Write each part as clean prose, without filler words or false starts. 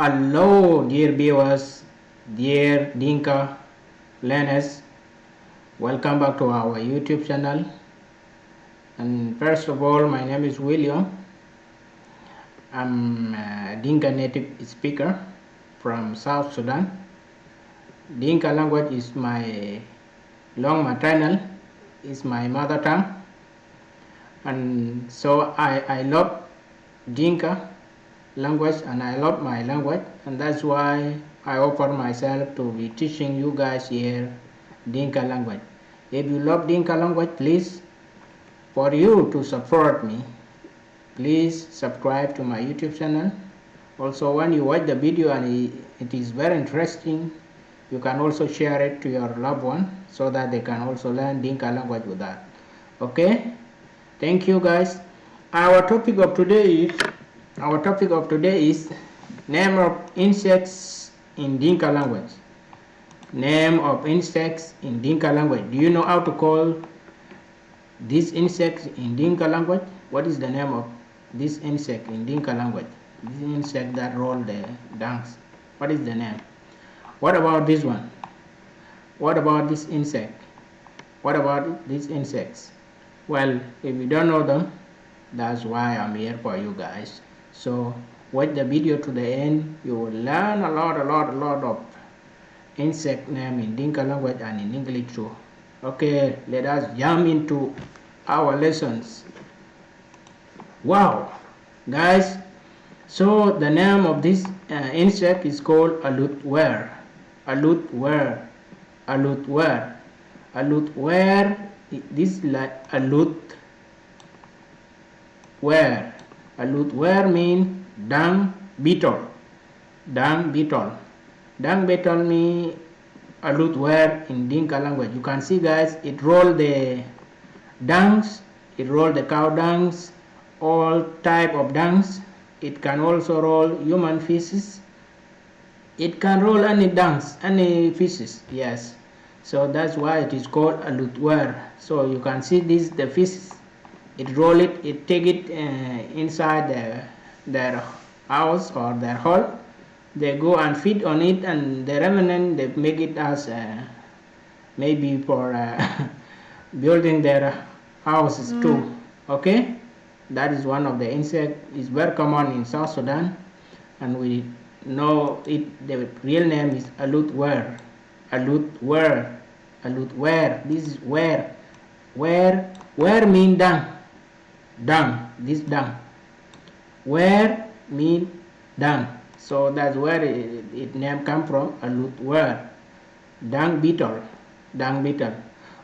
Hello, dear viewers, dear Dinka learners. Welcome back to our YouTube channel. And first of all, my name is William. I'm a Dinka native speaker from South Sudan. Dinka language is my long maternal, is my mother tongue. And so I love Dinka language and I love my language, and that's why I offer myself to be teaching you guys here Dinka language. If you love Dinka language, please, for you to support me, please subscribe to my YouTube channel. Also, when you watch the video and it is very interesting, you can also share it to your loved one so that they can also learn Dinka language with that. Okay, thank you guys. Our topic of today is name of insects in Dinka language. Name of insects in Dinka language. Do you know how to call these insects in Dinka language? What is the name of this insect in Dinka language? This insect that roll the dunks. What is the name? What about this one? What about this insect? What about these insects? Well, if you don't know them, that's why I'm here for you guys. So watch the video to the end. You will learn a lot of insect name in Dinka language and in English too. Okay, let us jump into our lessons. Wow, guys. So the name of this insect is called alutwer. Alutwer. Alutwer. Alutwer. This is like alut. Where alutwer mean dung beetle. Dung beetle. Dung beetle mean alutwer in Dinka language. You can see, guys, it roll the dungs, it roll the cow dungs, all type of dungs. It can also roll human feces. It can roll any dungs, any feces. Yes. So that's why it is called alutwer. So you can see this, the feces. It roll it, it take it inside their house or their hole. They go and feed on it, and the remnant they make it as maybe for building their houses too. Okay, that is one of the insects. It's very common in South Sudan, and we know it. The real name is alutwer. Alutwer. Alutwer. This is where. Where mean dung. Dung, this dung. Where mean dung. So that's where it name come from, alutwer. Dung beetle. Dung beetle.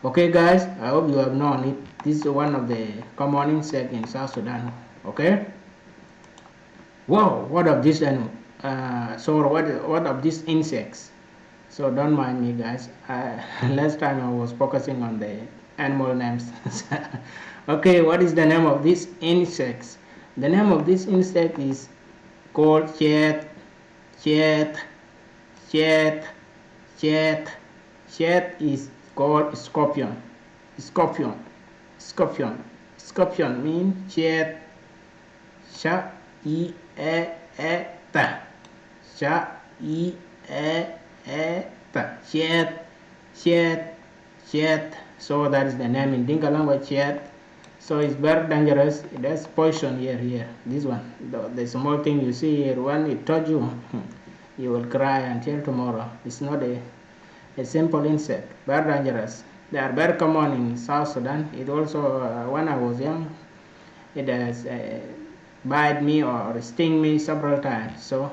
Okay guys, I hope you have known it. This is one of the common insects in South Sudan. Okay. Wow, what of this animal? What of these insects? So don't mind me, guys. Last time I was focusing on the animal names. Okay, what is the name of these insects? The name of this insect is called chet. Chet is called scorpion. Scorpion means chet. Sha I e e ta. Sha I e ta. Chet. So that is the name in Dinka language, chet. So it's very dangerous. It has poison here. This one, the small thing you see here, when it touch you, you will cry until tomorrow. It's not a simple insect. Very dangerous. They are very common in South Sudan. It also, when I was young, it has bite me or sting me several times. So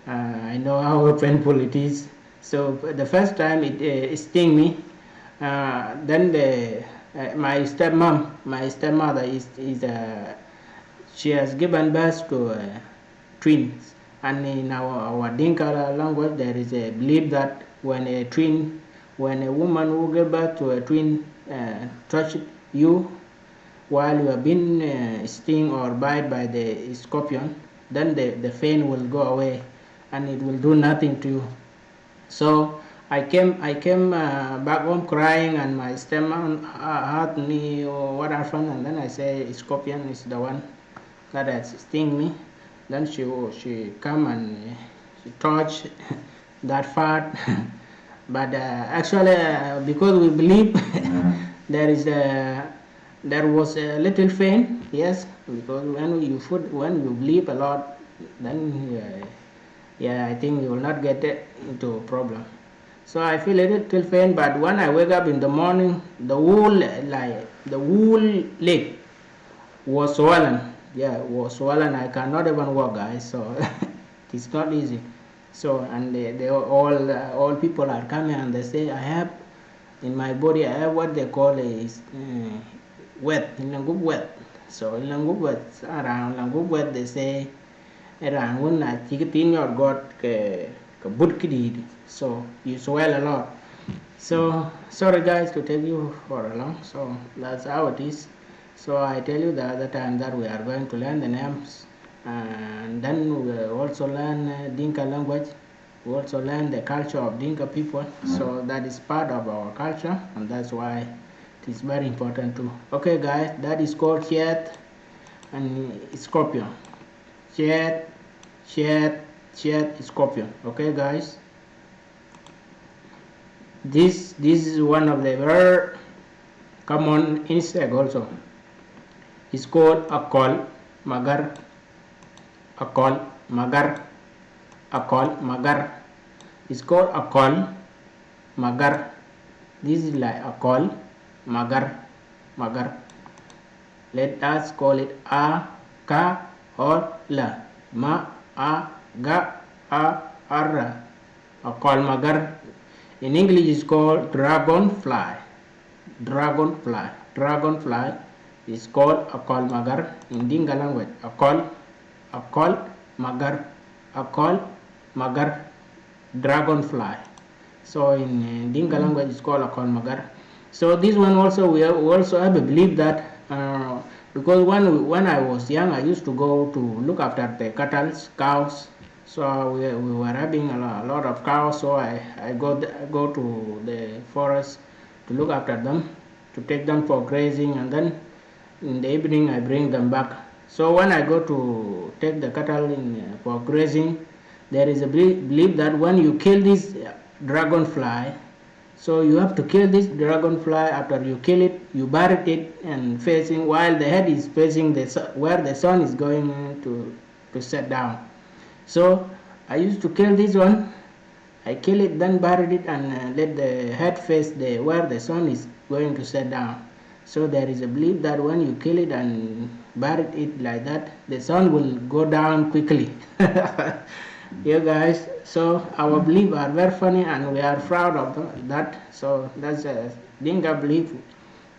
I know how painful it is. So the first time it sting me, then my stepmother is she has given birth to twins, and in our Dinka language there is a belief that when a woman who give birth to a twin touch you while you have been stung or bite by the scorpion, then the pain will go away and it will do nothing to you. So I came back home crying, and my stepmom asked me what happened, and then I say scorpion is the one that has sting me. Then she come and she touch that part. But actually, because we believe there is there was a little pain, yes, because when you believe a lot, then yeah, I think you will not get into a problem. So I feel a little pain, but when I wake up in the morning, the whole leg was swollen. Yeah, was swollen. I cannot even walk, guys. So it's not easy. So and they all people are coming and they say I have in my body I have what they call is wet, language wet. So language wet around language wet they say around when I take it in your got boot kidid. So you swell a lot. So sorry guys to take you for a long. So that's how it is. So I tell you the other time that we are going to learn the names, and then we also learn Dinka language. We also learn the culture of Dinka people. So that is part of our culture, and that's why it is very important too. Okay guys, that is called Chet and Scorpion. Chet, Scorpion. Okay guys. This is one of the very common insect also. It's called akol magar. Akol magar. Akol magar. It's called akol magar. This is like akol magar. Let us call it a ka or la ma a ga a ara. Akol magar. In English, it's called dragonfly. Dragonfly is called akol magar in Dinka language. Akol magar, dragonfly. So in Dinka language, it's called akol magar. So this one also we also have a belief that because when I was young, I used to go to look after the cattle, cows. So we were having a lot of cows, so I go to the forest to look after them, to take them for grazing, and then in the evening I bring them back. So when I go to take the cattle for grazing, there is a belief that when you kill this dragonfly, so you have to kill this dragonfly. After you kill it, you bury it and facing, while the head is facing where the sun is going to set down. So I used to kill this one. I kill it, then buried it, and let the head face where the sun is going to set down. So there is a belief that when you kill it and bury it like that, the sun will go down quickly. You guys, so our belief are very funny, and we are proud of that. So that's a Dinka belief.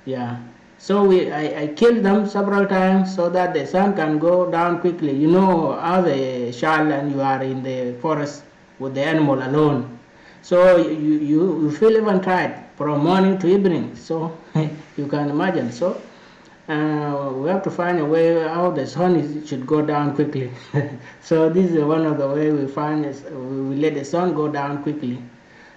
Yeah. So I killed them several times so that the sun can go down quickly. You know, as a child and you are in the forest with the animal alone, so you feel even tired from morning to evening. So you can imagine. So we have to find a way how the sun should go down quickly. So this is one of the way we find is we let the sun go down quickly.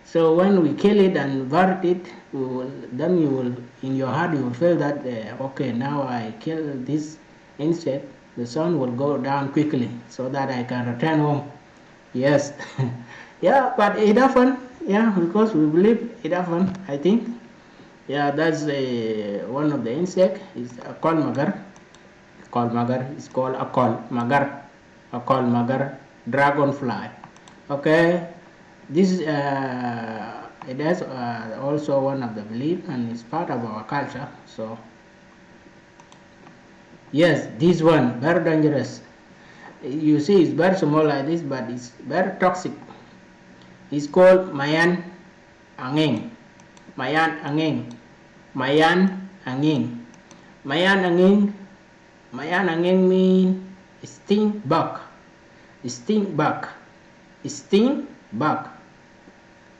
So when we kill it and bury it, then you will, in your heart, you will feel that okay, now I kill this insect, the sun will go down quickly, so that I can return home. Yes, yeah, but it happened. Yeah, because we believe it happened. I think. Yeah, that's one of the insect is akol magar. Akol magar is called akol magar. Akol magar, dragonfly. Okay. This it is also one of the belief, and it's part of our culture. So yes, this one very dangerous. You see, it's very small like this, but it's very toxic. It's called mayan angin. Mayan angin. Mayan angin. Mayan angin. Mayan angin means sting bug. Sting bug. Sting bug.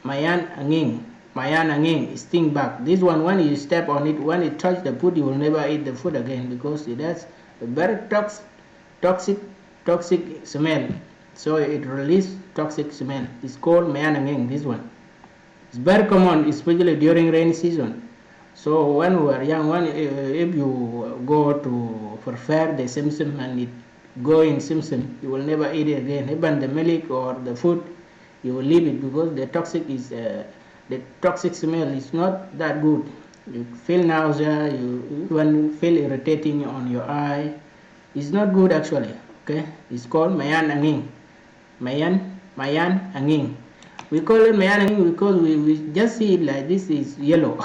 Mayan angin, sting bug. This one, when you step on it, when it touch the food, you will never eat the food again because it has a very toxic smell. So it releases toxic smell. It's called mayan angin. This one, it's very common, especially during rainy season. So when we are young, if you go to prepare the simsim and go in Simpson, you will never eat it again. Even the milk or the food, you will leave it because the toxic smell is not that good. You feel nausea, you even feel irritating on your eye. It's not good actually. Okay, it's called mayan angin. Mayan angin. We call it mayan angin because we just see it like this is yellow.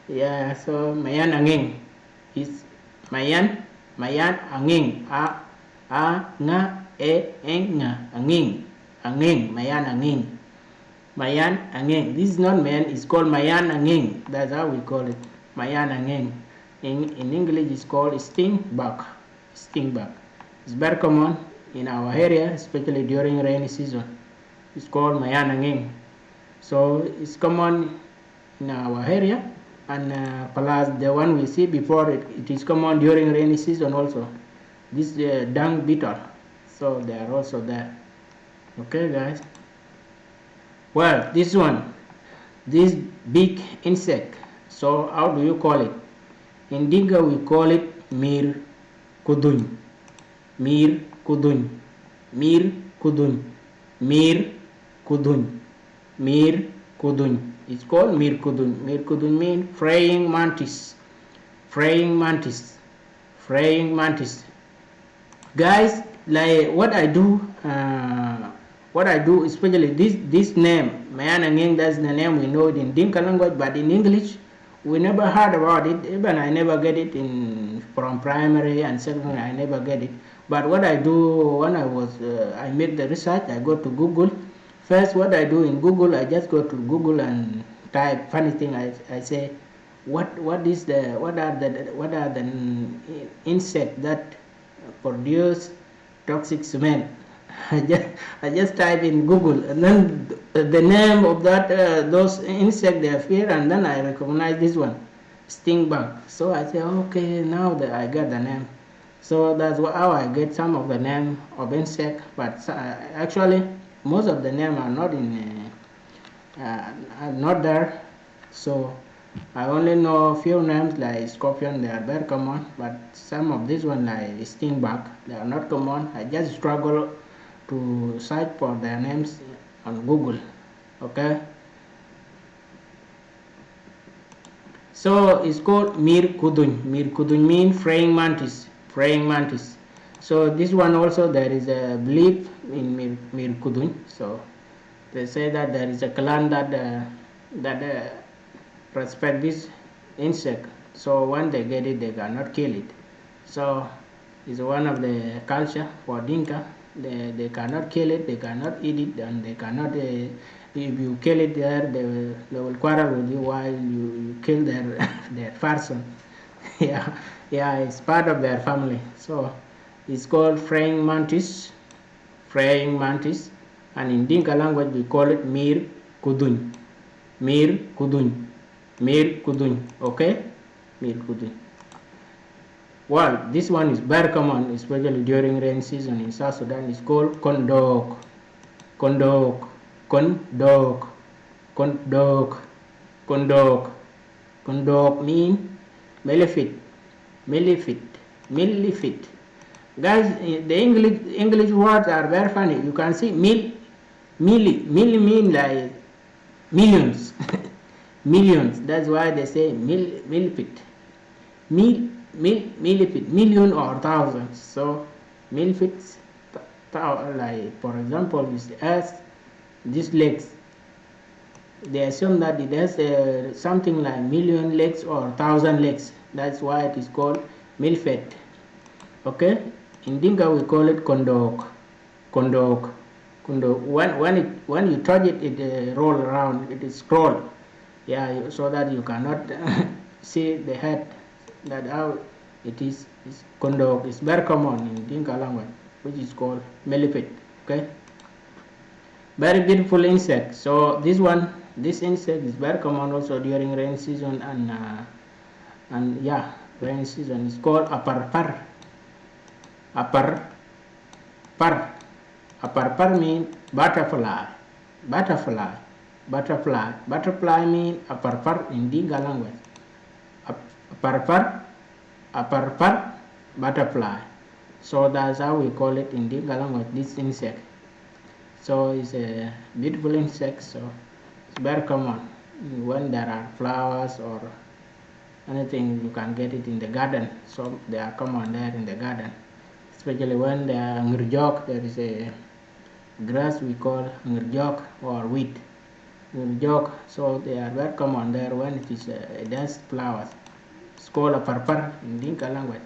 Yeah, so mayan angin is mayan angin. Nga angin mayan angin. This is not man, it's called mayan angin. That's how we call it, mayan angin. In English it's called sting bug. It's very common in our area, especially during rainy season. It's called mayan angin. So it's common in our area, and plus the one we see before it is common during rainy season also. This dung beetle, so they are also there. Okay guys, well, this big insect, so how do you call it? In Dinka we call it mir kuduny. It's called mir kuduny. Mir kuduny means praying mantis. Guys, like what I do, especially this name mayan angin, that's the name we know it in Dinka language, but in English we never heard about it. Even I never get it from primary and secondary. I never get it. But what I do when I made the research, I go to Google. First, what I do in Google, I just go to Google and type funny thing. I say, what are the insect that produce toxic smell? I just type in Google, and then the name of those insects they appear, and then I recognize this one, sting bug. So I say, okay, now that I got the name. So that's how I get some of the name of insect. But actually, most of the name are not not there. So I only know a few names like scorpion. They are very common, but some of these one like sting bug, they are not common. I just struggle to search for their names on Google. Okay, so it's called mir kuduny. Mir kuduny means praying mantis. So this one also, there is a belief in mir kuduny. So they say that there is a clan that respect this insect. So when they get it, they cannot kill it. So it's one of the culture for Dinka. They cannot kill it, they cannot eat it, and they cannot. If you kill it there, they will quarrel with you while you kill their person. Yeah, it's part of their family. So it's called praying mantis, and in Dinka language we call it mir kuduny. Okay, mir kuduny. Well, this one is very common, especially during rain season in South Sudan. It's called kondok mean millipede. Guys, the English words are very funny. You can see milli mean like millions. Millions. That's why they say millipede. Millipede, million or thousands. So millipedes, like for example, it has these legs. They assume that it has something like million legs or 1,000 legs. That's why it is called millipede. Okay, in Dinka we call it kondok. When you touch it, it roll around. It is scroll. Yeah, so that you cannot see the head. That how it is kondok is very common in Dinka language, which is called millipede. Okay, very beautiful insect. So this insect is very common also during rain season, and yeah, rain season is called aparpar mean butterfly mean aparpar in Dinka language. Aparpar, butterfly. So that's how we call it in Dinka language, this insect. So it's a beautiful insect, so it's very common when there are flowers or anything. You can get it in the garden, so they are common there in the garden, especially when there are ngurjok. There is a grass we call ngurjok or wheat ngurjok, so they are very common there when it is it has flowers. It's called a parpar in Dinka language.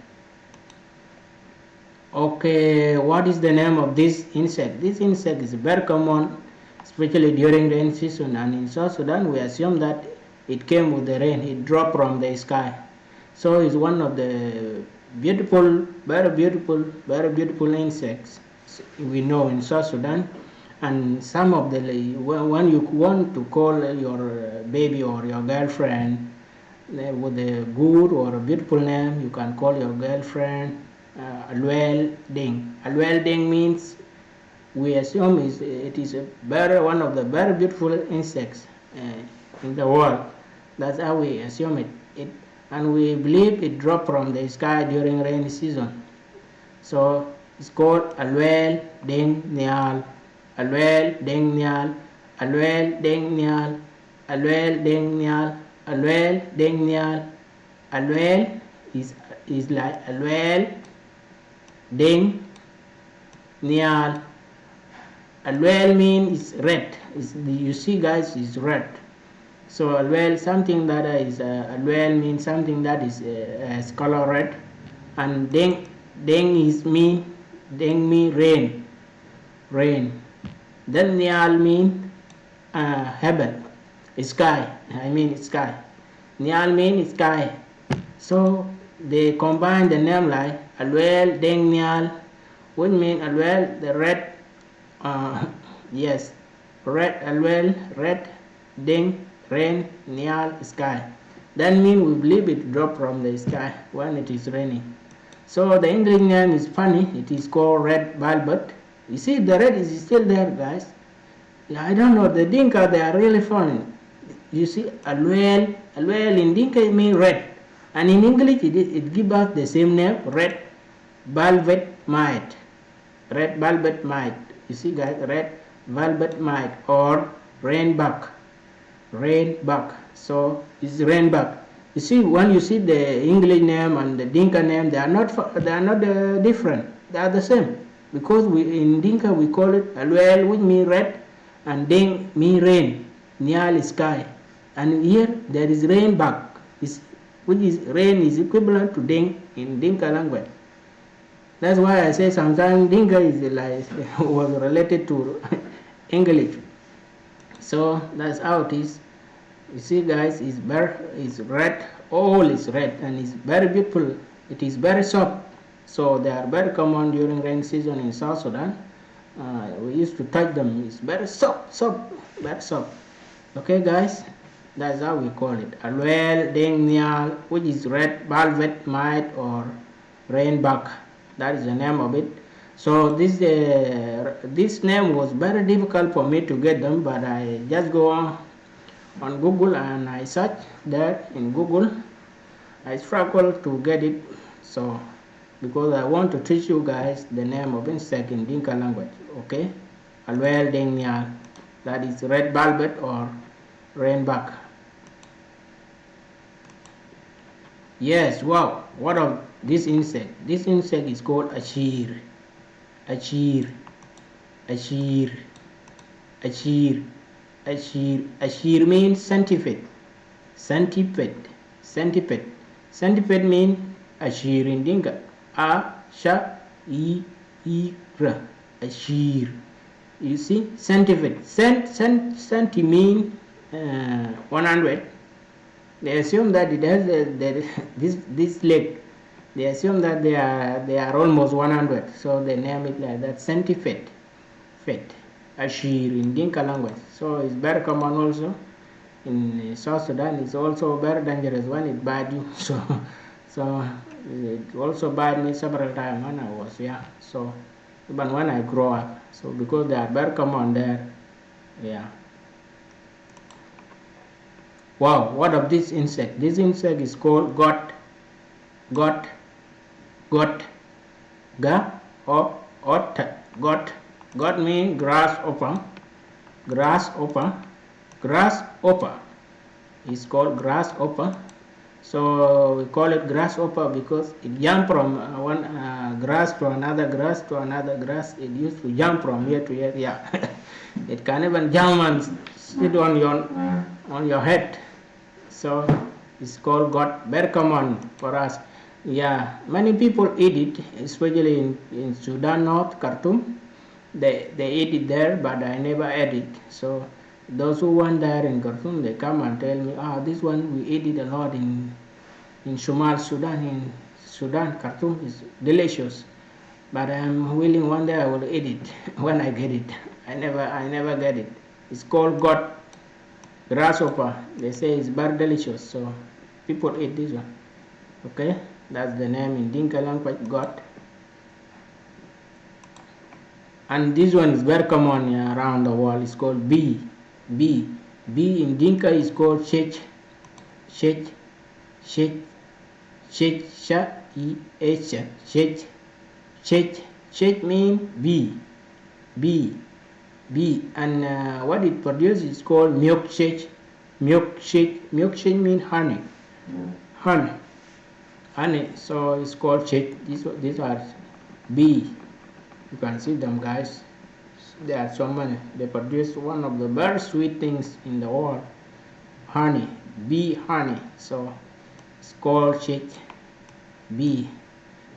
Okay, what is the name of this insect? This insect is very common, especially during rain season, and in South Sudan we assume that it came with the rain, it dropped from the sky. So it's one of the beautiful, very beautiful insects we know in South Sudan. And some of the, when you want to call your baby or your girlfriend with a good or a beautiful name, you can call your girlfriend Alwel Ding. Alwel Ding means, we assume it is one of the very beautiful insects in the world. That's how we assume it. And we believe it dropped from the sky during rainy season. So it's called Alwel Ding Nial. Alwel Ding Nial. Alwel Ding Nial. Alwel Ding Nial. Alwel Ding Nial. Alwel is like Alwel Ding Nial. Alwel means red. You see guys, is red. So alwel, something that is alwel means something that is color red, and deng is mean rain. Then nial mean heaven, sky. I mean sky. Nial mean sky. So they combine the name like alwel deng nial, which mean alwel the red. Yes, red alwel, red deng, rain, nial, sky. That means we believe it dropped from the sky when it is raining. So the English name is funny. It is called red velvet. You see, the red is still there, guys. I don't know, the Dinka, they are really funny. You see, alwel in Dinka it means red, and in English it gives us the same name, red velvet mite. Red velvet mite. You see, guys, red velvet mite or rainbuck. So it's rainbuck. You see, when you see the English name and the Dinka name, they are not different. They are the same, because in Dinka we call it alwel, which means red, and deng means rain, nial is sky, and here there is rainbuck, which is rain is equivalent to deng in Dinka language. That's why I say sometimes Dinka is like was related to English. So that's how it is. You see, guys, it's red. All is red, and it's very beautiful. It is very soft. So they are very common during rain season in South Sudan. We used to touch them. It's very soft, very soft. Okay, guys, that's how we call it. Alwel deng nial, which is red velvet mite or rainbuck. That is the name of it. So this name was very difficult for me to get them, but I just go on Google and I search there in Google. I struggle to get it, so because I want to teach you guys the name of insect in Dinka language. Okay, alwel deng nial, that is red velvet or rainbuck. Yes, wow, what of this insect? This insect is called ashir. Ashir means centipede. Centipede means ashir in Dinka. Ashir. You see, centipede. Centi mean 100. They assume that it has this leg. They assume that they are almost 100, so they name it like that, Centipede. Ashir in Dinka language. So it's very common also in South Sudan. It's also very dangerous when it bites you. So it also bite me several times when I was young. So even when I grow up. So because they are very common there. Yeah. Wow, what of this insect? This insect is called goat. Got means grasshopper. Grasshopper is called grasshopper. So we call it grasshopper because it jump from one grass to another grass to another grass. It used to jump from here to here. Yeah, it can even jump and sit on your head. So it's called very common for us. Yeah, many people eat it, especially in Sudan North, Khartoum. They eat it there, but I never ate it. So those who went there in Khartoum, they come and tell me, this one we eat it a lot in Shumal Sudan. In Sudan, Khartoum is delicious. But I'm willing one day I will eat it when I get it. I never get it. It's called grasshopper. They say it's very delicious, so people eat this one. Okay, that's the name in Dinka language, got. And this one is very common around the world. It's called bee. Bee in Dinka is called shech. Shech means bee, and what it produces is called milkshake. Milkshake means honey. Honey. So it's called shake. These are bee. You can see them, guys. There are so many. They produce one of the very sweet things in the world, honey. Bee honey. So it's called shake. Bee.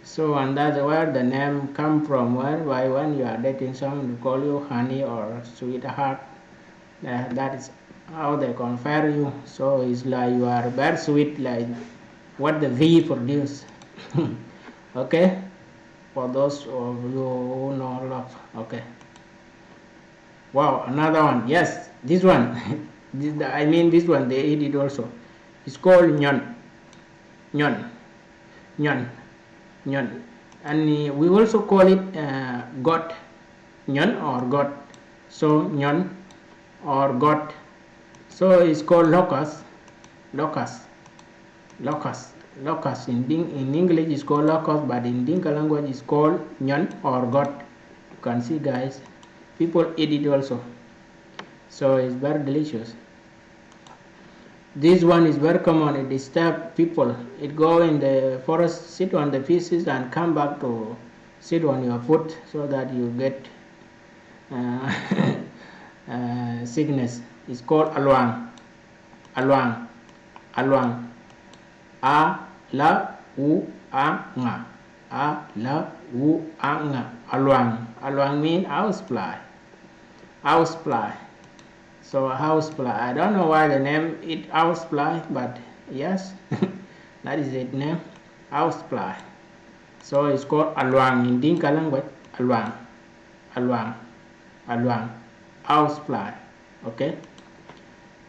So, and that's where the name come from. Why when you are dating someone, they call you honey or sweetheart. That is how they confer you. So it's like you are very sweet, like what the bee produce. Okay. For those of you who know love. Okay. Wow, another one. Yes, this one. This one, they eat it also. It's called nyon. And we also call it got. Nyon or got. So nyon or got. So it's called locust. Locust in English is called locust, but in Dinka language is called nyon or got. You can see, guys, people eat it also. So it's very delicious. This one is very common. It disturbs people. It go in the forest, sit on the pieces, and come back to sit on your foot, so that you get sickness. It's called alwang. A la u a nga. A la u a nga. Alwang means housefly. So housefly. I don't know why the name it housefly, but yes, that is its name, housefly. So it's called alwang in Dinka language. Alwang, housefly. Okay.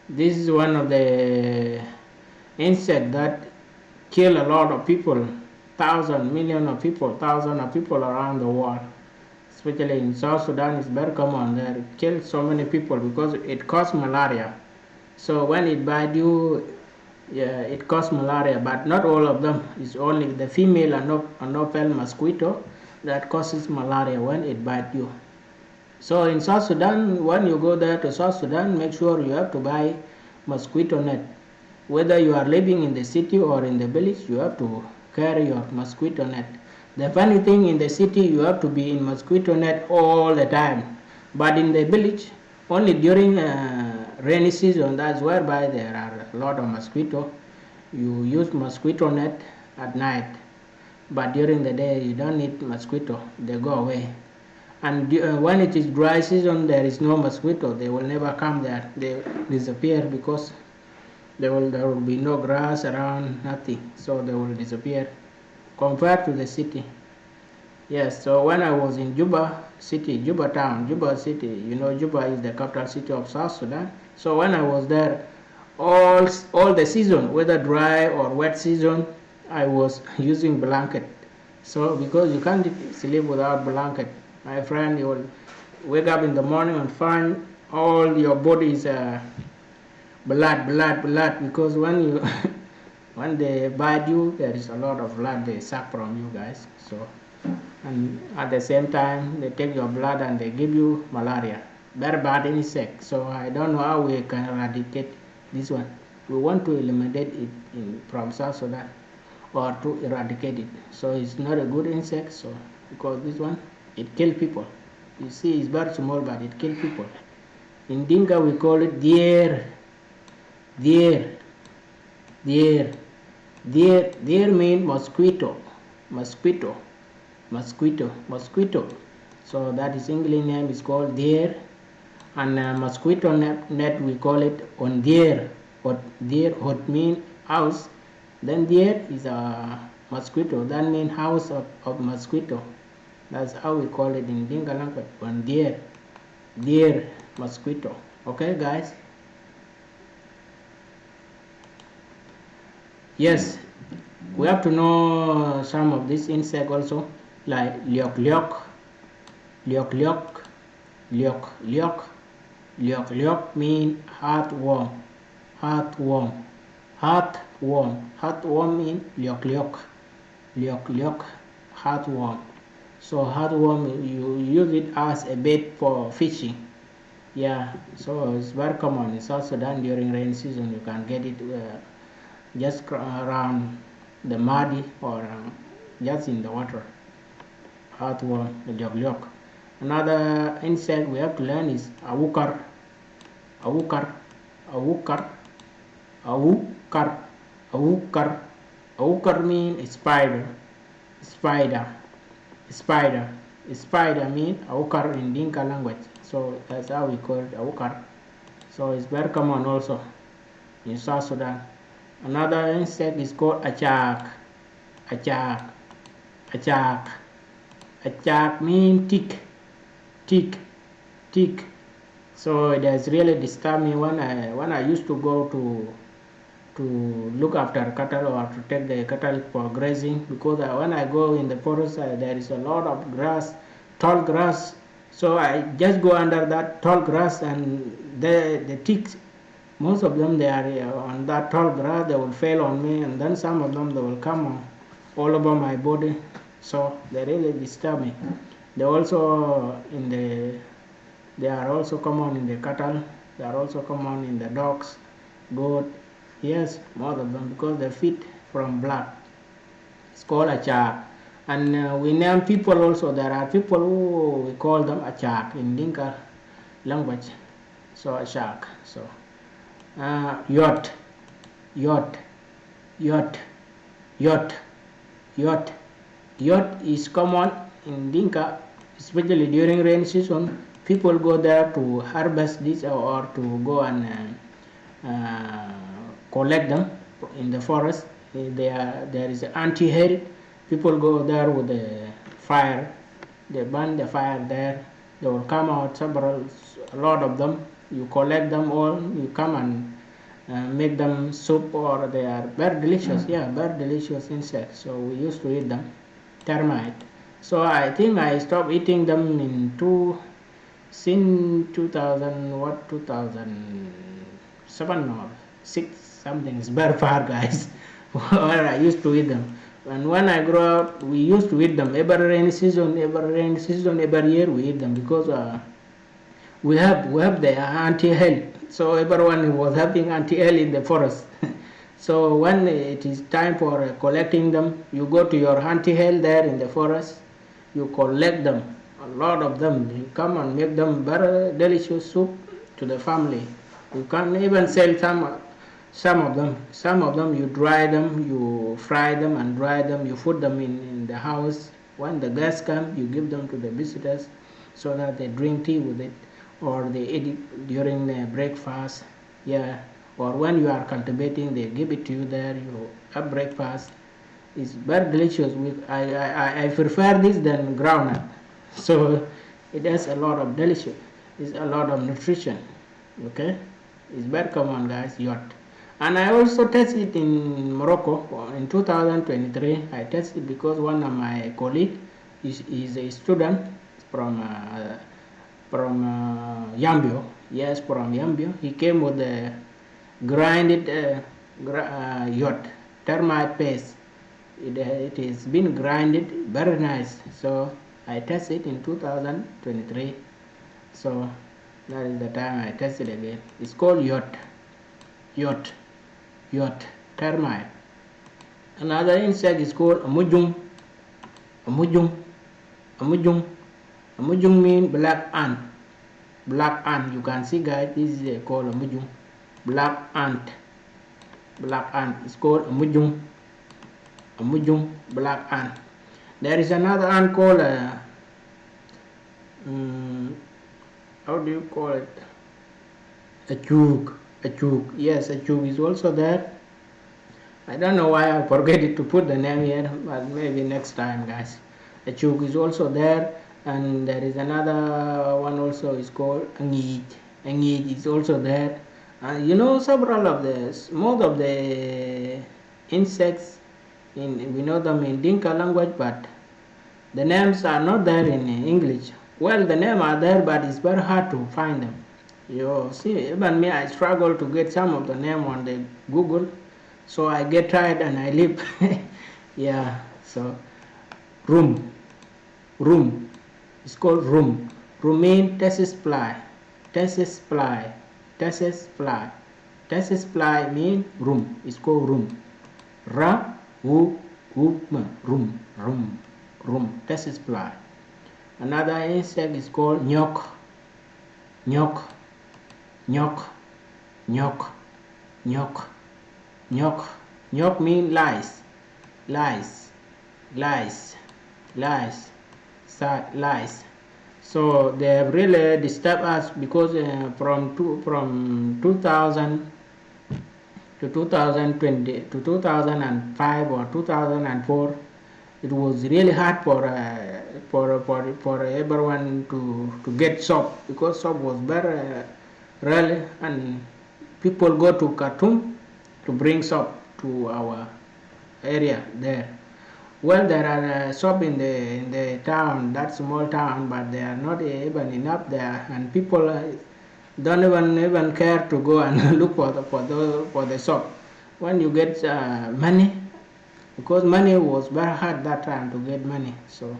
This is one of the insects that kill a lot of people, thousands of people around the world. Especially in South Sudan, it's very common. It kills so many people because it causes malaria. So when it bites you, it causes malaria, but not all of them. It's only the female Anopheles mosquito that causes malaria when it bites you. So in South Sudan, when you go there to South Sudan, make sure you have to buy mosquito net. Whether you are living in the city or in the village, you have to carry your mosquito net. The funny thing, in the city you have to be in mosquito net all the time, but in the village only during rainy season. That's whereby there are a lot of mosquito. You use mosquito net at night, but during the day you don't need mosquito. They go away. And when it is dry season, there is no mosquito. They will never come there. They disappear because there will be no grass around, nothing. So they will disappear compared to the city. Yes, so when I was in Juba city, Juba city, you know, Juba is the capital city of South Sudan. So when I was there, all the season, whether dry or wet season, I was using blanket. So because you can't sleep without blanket, my friend, you will wake up in the morning and find all your body is blood, because when you when they bite you, there is a lot of blood they suck from you, guys. So and at the same time they take your blood and they give you malaria. Very bad insect. So I don't know how we can eradicate this one. We want to eliminate it from South Sudan or to eradicate it. So it's not a good insect. So because this one, it kills people. You see, it's very small, but it kills people. In Dinka we call it deer. Deer. Deer. Deer. Deer means mosquito. Mosquito. Mosquito. Mosquito. So that is English name is called deer. And mosquito net we call it on deer. Hot deer. Hot mean house. Then deer is a mosquito. That means house of mosquito. That's how we call it in Dinka language. On deer. Deer. Mosquito. Okay, guys. Yes, we have to know some of these insects also, like liok liok, liok liok, liok liok, liok liok mean heartworm, heartworm, heartworm, heartworm mean liok liok, liok liok, heartworm. So heartworm, you use it as a bait for fishing. Yeah, so it's very common in South Sudan during rain season. You can get it just around the muddy or just in the water. Heartworm, the jog. Another insect we have to learn is awukar, awukar, awukar, awukar, awukar. Awukar means spider, spider, spider. Spider means awukar in Dinka language. So that's how we call it awukar. So it's very common also in South Sudan. Another insect is called achak. Achak. Achak. Achak means tick. Tick. Tick. So it has really disturbed me when I used to go to look after cattle or to take the cattle for grazing, because when I go in the forest there is a lot of grass, tall grass. So I just go under that tall grass, and the ticks, most of them they are on that tall grass, they will fail on me, and then some of them they will come all over my body. So they really disturb me. They also they are also common in the cattle. They are also common in the dogs, goat. Yes, most of them, because they feed from blood. It's called achak. And we name people also. There are people who we call them achak in Dinka language. So achak. So yacht, yacht, yacht, yacht, yacht. Yacht is common in Dinka, especially during rain season. People go there to harvest this or to go and collect them in the forest. There is an anti-hail. People go there with the fire. They burn the fire there. They will come out a lot of them. You collect them all. You come and make them soup, or they are very delicious. Yeah, very delicious insects. So we used to eat them. Termite. So I think I stopped eating them since 2007 or 6 something. It's very far, guys. Where I used to eat them. And when I grew up, we used to eat them every rainy season, every year we eat them, because we have the anti-hail. So everyone was having anti-hail in the forest. So when it is time for collecting them, you go to your anti-hail there in the forest, you collect them, a lot of them. You come and make them very delicious soup to the family. You can even sell some of them. Some of them you dry them, you fry them and dry them, you put them in the house. When the guests come, you give them to the visitors so that they drink tea with it, or they eat it during the breakfast. Yeah. Or when you are cultivating, they give it to you there, you have breakfast. It's very delicious. I prefer this than groundnut. So it has a lot of delicious, it's a lot of nutrition. Okay, it's very common, guys, yacht. And I also tested it in Morocco in 2023. I tested because one of my colleagues is a student from Yambio. Yes, from Yambio. He came with the grinded yacht, termite paste. It is been grinded very nice. So I tested in 2023. So that is the time I tested again. It's called yacht termite. Another insect is called amujung. Amujung means black ant. You can see, guys, this is called amujung. Black ant is called amujung, black ant. There is another ant called how do you call it? A chook. Yes, a chook is also there. I don't know why I forget it to put the name here, but maybe next time, guys. A chook is also there, and there is another one also is called angij. Angij is also there. You know, several of most of the insects, we know them in Dinka language, but the names are not there in English. Well, the names are there, but it's very hard to find them. You see, even me, I struggle to get some of the name on the Google, so I get tired and I leave. Yeah, so room. It's called room. Room means tessis fly. Tessis fly means room. It's called room. Room. Tessis fly. Another insect is called nyok. Nyok means lies. So they have really disturbed us because from 2000 to 2020 to 2005 or 2004, it was really hard for everyone to get soap, because soap was very rare, and people go to Khartoum to bring soap to our area there. Well, there are soap in the town, that small town, but they are not even enough there, and people don't even care to go and look for the soap. When you get money, because money was very hard that time to get money, so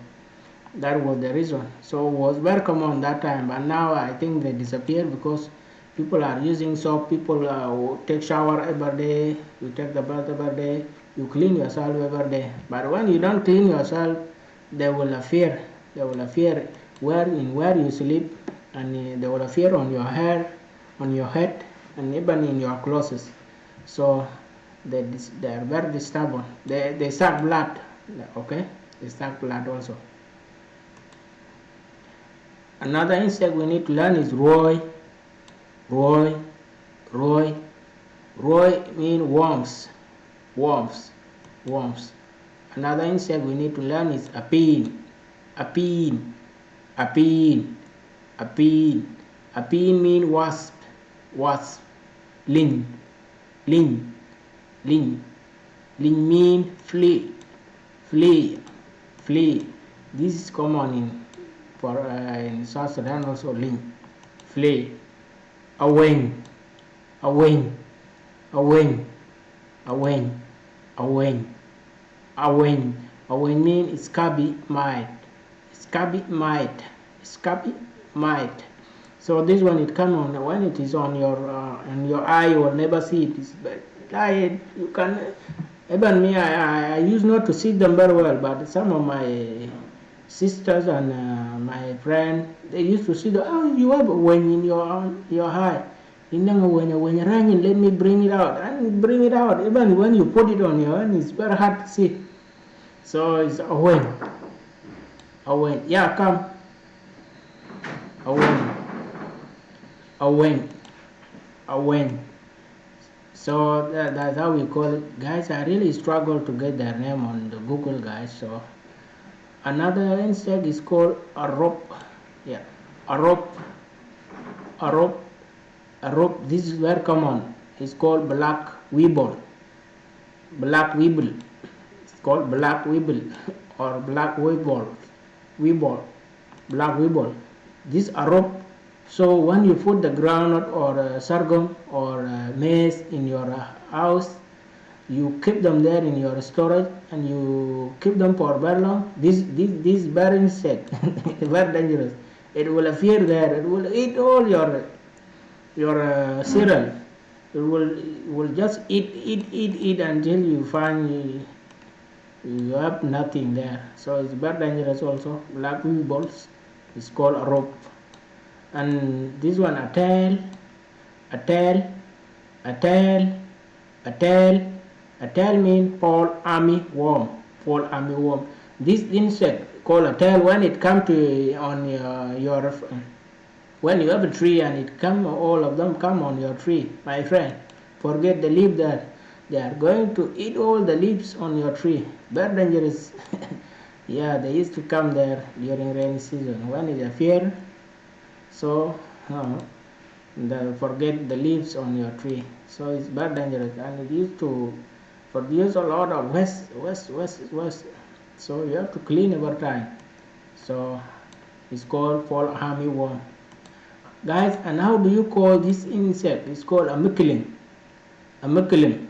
that was the reason. So it was very common that time, but now I think they disappeared because people are using soap. People take shower every day, you take the bath every day, you clean yourself every day. But when you don't clean yourself, they will appear where you sleep, and they will appear on your hair, on your head, and even in your clothes. So they are very disturbing. They suck blood. Okay, they suck blood also. Another insect we need to learn is roy. Roy means worms. Another insect we need to learn is apeen means wasp. Ling means flea. This is common in South Sudan also. Ling, flea. Aweng means scabby mite. So this one, it come on when it is on your eye, you will never see it. You can, even me, I used not to see them very well, but some of my sisters and my friend, they used to see you have a wing in your eye. When you're running, let me bring it out. And bring it out. Even when you put it on your hand, it's very hard to see. So it's a wing. Yeah, come. A wing. So that's how we call it. Guys, I really struggle to get their name on the Google, guys. So another insect is called a rope. Yeah, a rope. This is very common. It's called black weevil. It's called black weevil or black weevil. Black weevil. This a rope. So when you put the groundnut or sorghum or maize in your house, you keep them there in your storage and you keep them for very long, this very insect very dangerous. It will appear there, it will eat all your cereal. It will just eat until you find you have nothing there. So it's very dangerous also. Black balls is called a rope. And this one a tail, a tail, a tail, a tail. A tail means fall army worm. Fall army worm. This insect called a tail, when it come to on your when you have a tree and it come, all of them come on your tree, my friend, forget the leaf there. They are going to eat all the leaves on your tree. Very dangerous. Yeah, they used to come there during rainy season when it appear. So forget the leaves on your tree. So it's very dangerous, and it used to produce a lot of waste. So you have to clean over time. So it's called fall army worm, guys. And how do you call this insect? It's called a mickling, a mickling,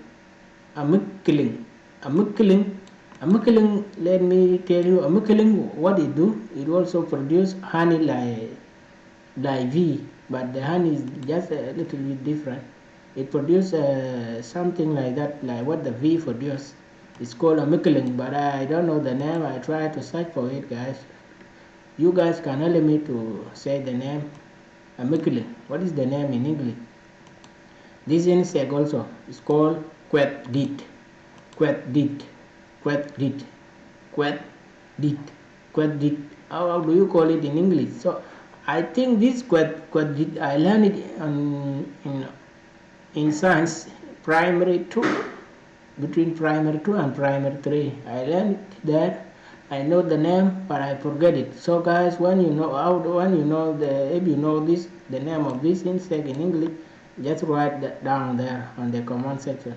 a mickling, a mickling, a mickling. Let me tell you, a mickling, what it do, it also produce honey like bee, but the honey is just a little bit different. It produces something like that, like what the bee produce. It's called a mickling, but I don't know the name. I try to search for it, guys. You guys can help me to say the name. A mickling. What is the name in English? This insect also is called quetdit, quetdit, quetdit, quetdit, quetdit. How do you call it in English? So I think this quetdit, I learned it in science primary 2, between primary 2 and primary 3. I learned it there. I know the name, but I forget it. So guys, when you know if you know this, the name of this insect in English, just write that down there on the comment section.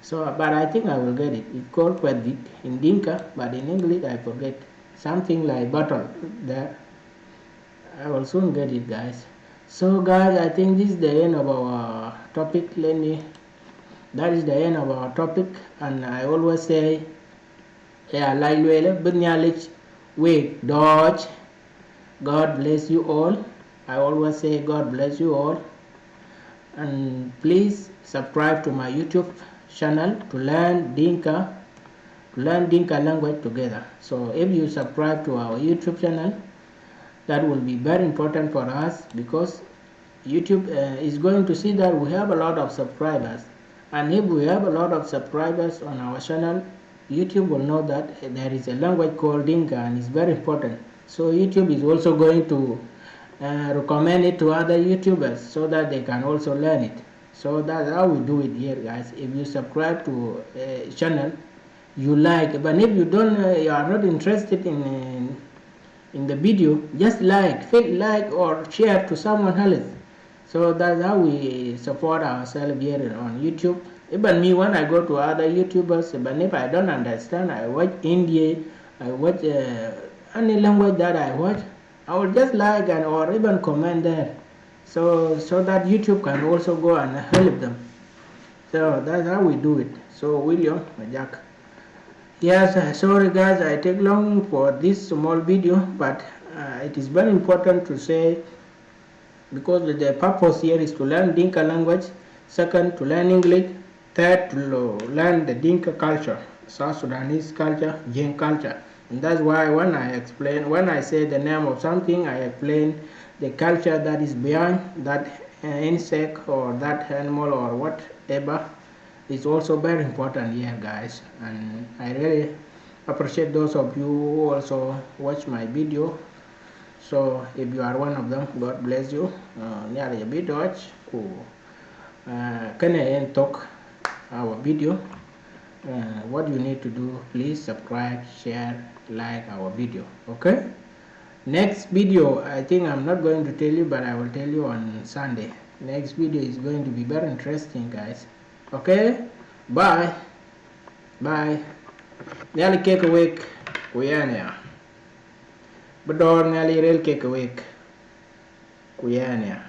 So, but I think I will get it. It's called quetdit in Dinka, but in English I forget. Something like beetle there. I will soon get it, guys. So guys, I think this is the end of our topic. That is the end of our topic, and I always say, yeah, like wait, dodge. God bless you all. I always say God bless you all, and please subscribe to my YouTube channel to learn Dinka language together. So if you subscribe to our YouTube channel, that will be very important for us, because YouTube is going to see that we have a lot of subscribers, and if we have a lot of subscribers on our channel, YouTube will know that there is a language called Dinka, and it's very important. So YouTube is also going to recommend it to other YouTubers so that they can also learn it. So that's how we do it here, guys. If you subscribe to a channel you like, but if you don't, you are not interested in the video, just feel like or share to someone else. So that's how we support ourselves here on YouTube. Even me, when I go to other YouTubers, even if I don't understand, I watch India, I watch any language that I watch, I will just like or even comment there, so that YouTube can also go and help them. So that's how we do it. So William Jack. Yes, sorry guys, I take long for this small video, but it is very important to say, because the purpose here is to learn Dinka language, second to learn English, third to learn the Dinka culture, South Sudanese culture, Jing culture. And that's why when I say the name of something, I explain the culture that is behind that insect or that animal or whatever. Is also very important here, guys, and I really appreciate those of you who also watch my video. So if you are one of them, God bless you. Nearly a bit watch can I talk our video. What you need to do, please subscribe, share, like our video. Okay, next video, I think I'm not going to tell you, but I will tell you on Sunday. Next video is going to be very interesting, guys. Okay, bye. Nearly cake awake. Kuyania. Bedor nearly real cake awake. Kuyania.